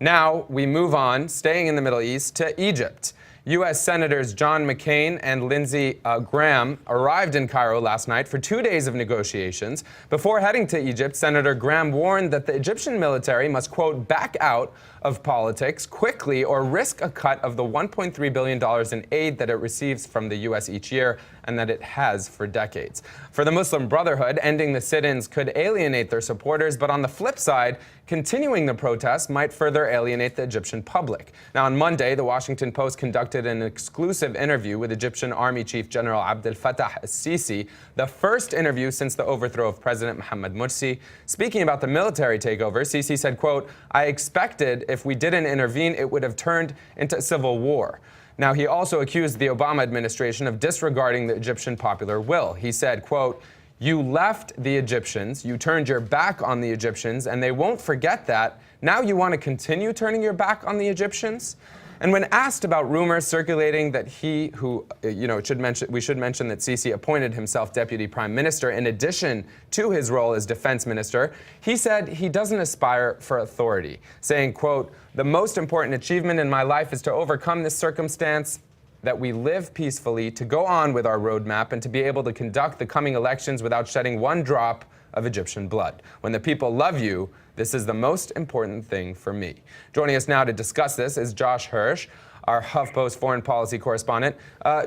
Now we move on, staying in the Middle East, to Egypt. U.S. Senators John McCain and Lindsey Graham arrived in Cairo last night for 2 days of negotiations. Before heading to Egypt, Senator Graham warned that the Egyptian military must, quote, back out of politics quickly or risk a cut of the $1.3 billion in aid that it receives from the U.S. each year and that it has for decades. For the Muslim Brotherhood, ending the sit-ins could alienate their supporters, but on the flip side, continuing the protests might further alienate the Egyptian public. Now, on Monday, the Washington Post conducted an exclusive interview with Egyptian Army Chief General Abdel Fattah al-Sisi, the first interview since the overthrow of President Mohamed Morsi. Speaking about the military takeover, Sisi said, quote, "I expected if we didn't intervene, it would have turned into a civil war." Now, he also accused the Obama administration of disregarding the Egyptian popular will. He said, quote, "You left the Egyptians, you turned your back on the Egyptians, and they won't forget that. Now you want to continue turning your back on the Egyptians?" And when asked about rumors circulating that we should mention that Sisi appointed himself deputy prime minister in addition to his role as defense minister, he said he doesn't aspire for authority, saying, quote, "The most important achievement in my life is to overcome this circumstance, that we live peacefully, to go on with our roadmap, and to be able to conduct the coming elections without shedding one drop of Egyptian blood. When the people love you, this is the most important thing for me." Joining us now to discuss this is Josh Hirsch, our HuffPost foreign policy correspondent.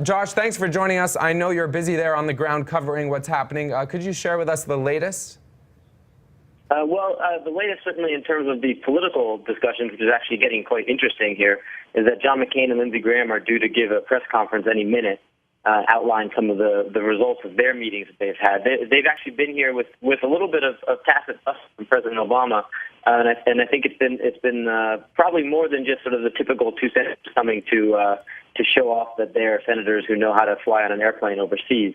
Josh, thanks for joining us. I know you're busy there on the ground covering what's happening. Could you share with us the latest? The latest, certainly in terms of the political discussions, which is actually getting quite interesting here, is that John McCain and Lindsey Graham are due to give a press conference any minute, outline some of the results of their meetings that they've had. They've actually been here with a little bit of tacit fuss from President Obama, and I think it's been probably more than just sort of the typical two senators coming to show off that they're senators who know how to fly on an airplane overseas.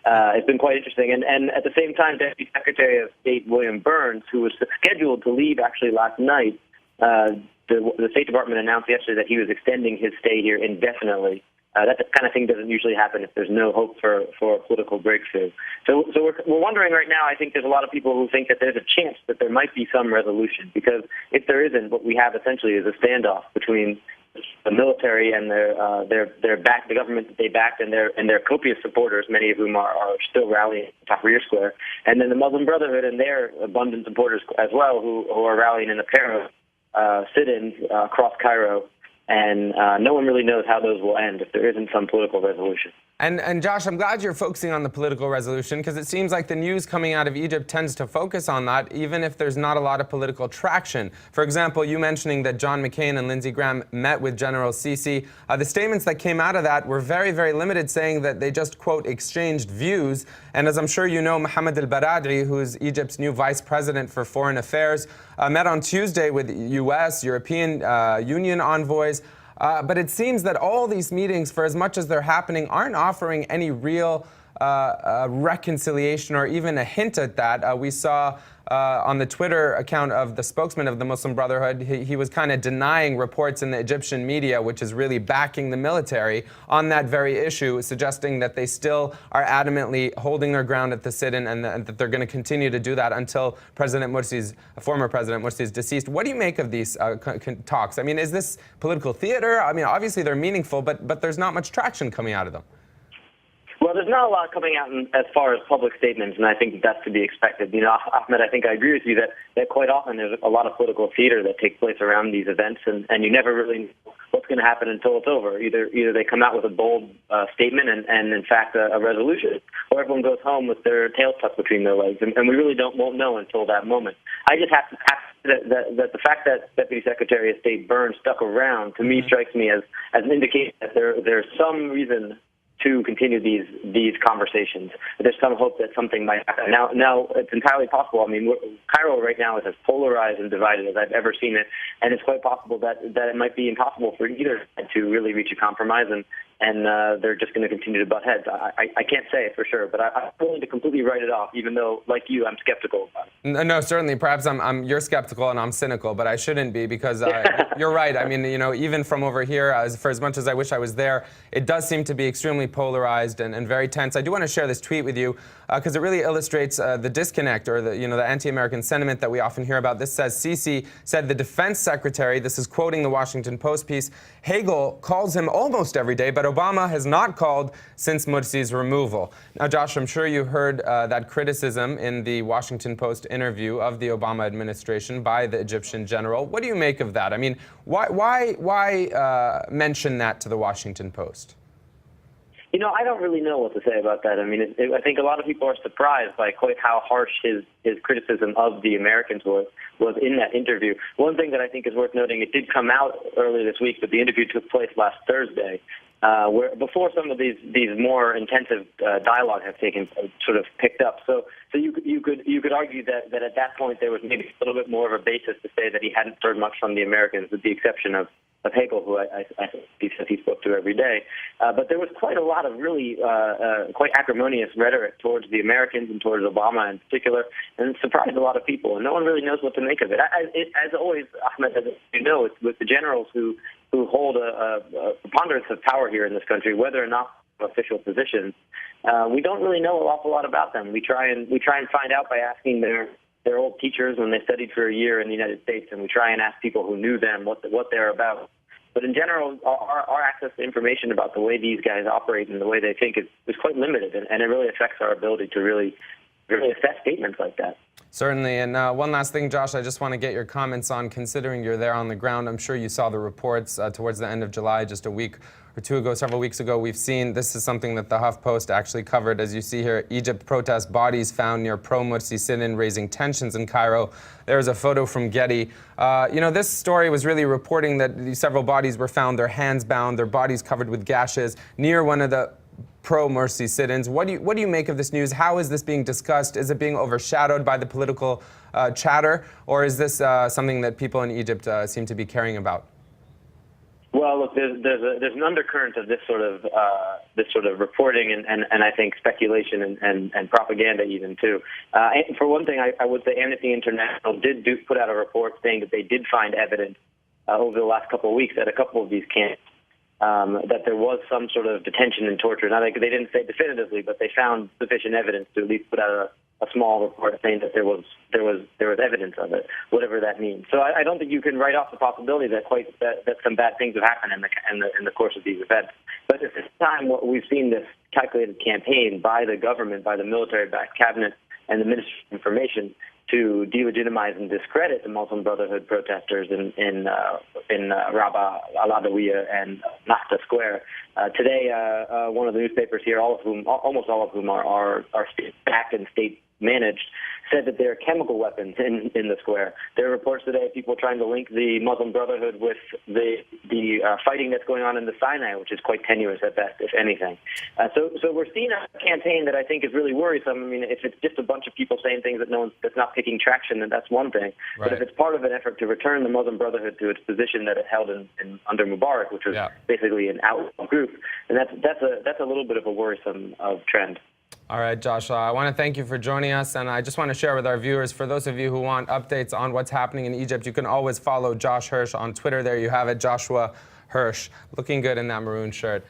It's been quite interesting. And at the same time, Deputy Secretary of State William Burns, who was scheduled to leave actually last night, the State Department announced yesterday that he was extending his stay here indefinitely. That kind of thing doesn't usually happen if there's no hope for a political breakthrough. So we're wondering right now, I think there's a lot of people who think that there's a chance that there might be some resolution, because if there isn't, what we have essentially is a standoff between the military and the government that they backed, and their copious supporters, many of whom are still rallying at Tahrir Square, and then the Muslim Brotherhood and their abundant supporters as well, who are rallying in a pair of sit-ins across Cairo. And no one really knows how those will end if there isn't some political resolution. And Josh, I'm glad you're focusing on the political resolution, because it seems like the news coming out of Egypt tends to focus on that, even if there's not a lot of political traction. For example, you mentioning that John McCain and Lindsey Graham met with General Sisi. The statements that came out of that were very, very limited, saying that they just, quote, exchanged views. And as I'm sure you know, Mohamed al-Baradri, who is Egypt's new vice president for foreign affairs, met on Tuesday with U.S., European Union envoys. But it seems that all these meetings, for as much as they're happening, aren't offering any real reconciliation or even a hint at that. We saw on the Twitter account of the spokesman of the Muslim Brotherhood, he was kind of denying reports in the Egyptian media, which is really backing the military on that very issue, suggesting that they still are adamantly holding their ground at the sit-in, and that they're going to continue to do that until former President Morsi is deceased. What do you make of these talks? I mean, is this political theater? I mean, obviously they're meaningful, but there's not much traction coming out of them. Well, there's not a lot coming out as far as public statements, and I think that's to be expected. You know, Ahmed, I think I agree with you that quite often there's a lot of political theater that takes place around these events, and you never really know what's going to happen until it's over. Either they come out with a bold statement and in fact, a resolution, or everyone goes home with their tails tucked between their legs, and we really won't know until that moment. I just have to that the fact that Deputy Secretary of State Burns stuck around, to me, strikes me as an indication that there's some reason to continue these conversations. There's some hope that something might happen. Now it's entirely possible. I mean, Cairo right now is as polarized and divided as I've ever seen it, and it's quite possible that it might be impossible for either to really reach a compromise. and they're just going to continue to butt heads. I can't say it for sure, but I'm willing to completely write it off, even though, like you, I'm skeptical about it. No, certainly. Perhaps you're skeptical and I'm cynical, but I shouldn't be because you're right. I mean, even from over here, for as much as I wish I was there, it does seem to be extremely polarized and very tense. I do want to share this tweet with you because it really illustrates the disconnect or the anti-American sentiment that we often hear about. This says, Sisi said the defense secretary, this is quoting the Washington Post piece, Hagel calls him almost every day, but Obama has not called since Mursi's removal. Now, Josh, I'm sure you heard that criticism in the Washington Post interview of the Obama administration by the Egyptian general. What do you make of that? I mean, why mention that to the Washington Post? I don't really know what to say about that. I mean, I think a lot of people are surprised by quite how harsh his criticism of the Americans was in that interview. One thing that I think is worth noting, it did come out earlier this week, but the interview took place last Thursday, where before some of these more intensive dialogue have sort of picked up. So you could argue that at that point there was maybe a little bit more of a basis to say that he hadn't heard much from the Americans, with the exception of Hagel, who I think he spoke to every day. But there was quite a lot of really quite acrimonious rhetoric towards the Americans and towards Obama in particular, and it surprised a lot of people, and no one really knows what to make of it. As always, Ahmed, as you know, it's with the generals who hold a preponderance of power here in this country, whether or not official positions. We don't really know an awful lot about them. We try and find out by asking their old teachers when they studied for a year in the United States, and we try and ask people who knew them what they're about. But in general, our access to information about the way these guys operate and the way they think is quite limited, and it really affects our ability to really assess statements like that. Certainly. And one last thing, Josh, I just want to get your comments on, considering you're there on the ground. I'm sure you saw the reports towards the end of July, just a week or two ago, several weeks ago. We've seen, this is something that the HuffPost actually covered, as you see here, Egypt protest bodies found near pro-Mursi sit-in, raising tensions in Cairo. There's a photo from Getty. This story was really reporting that several bodies were found, their hands bound, their bodies covered with gashes, near one of the pro-Mursi sit-ins. What do you make of this news? How is this being discussed? Is it being overshadowed by the political chatter, or is this something that people in Egypt seem to be caring about? Well, look, there's an undercurrent of this sort of reporting and I think speculation and propaganda even too. And for one thing, I would say Amnesty International did put out a report saying that they did find evidence over the last couple of weeks at a couple of these camps that there was some sort of detention and torture. Now, they didn't say definitively, but they found sufficient evidence to at least put out a small report saying that there was evidence of it, whatever that means. So I don't think you can write off the possibility that some bad things have happened in the course of these events. But at this time, what we've seen this calculated campaign by the government, by the military-backed cabinet, and the Ministry of Information to delegitimize and discredit the Muslim Brotherhood protesters in Rabaa, Al-Adawiya, and Nahda Square. Today, one of the newspapers here, almost all of whom are state-backed and state-managed, said that there are chemical weapons in the square. There are reports today of people trying to link the Muslim Brotherhood with the fighting that's going on in the Sinai, which is quite tenuous at best, if anything. So we're seeing a campaign that I think is really worrisome. I mean, if it's just a bunch of people saying things that's not picking traction, then that's one thing. Right. But if it's part of an effort to return the Muslim Brotherhood to its position that it held under Mubarak, which was basically an outlaw group, and that's a little bit of a worrisome trend. All right, Josh, I want to thank you for joining us, and I just want to share with our viewers, for those of you who want updates on what's happening in Egypt, you can always follow Josh Hirsch on Twitter. There you have it, Joshua Hirsch, looking good in that maroon shirt.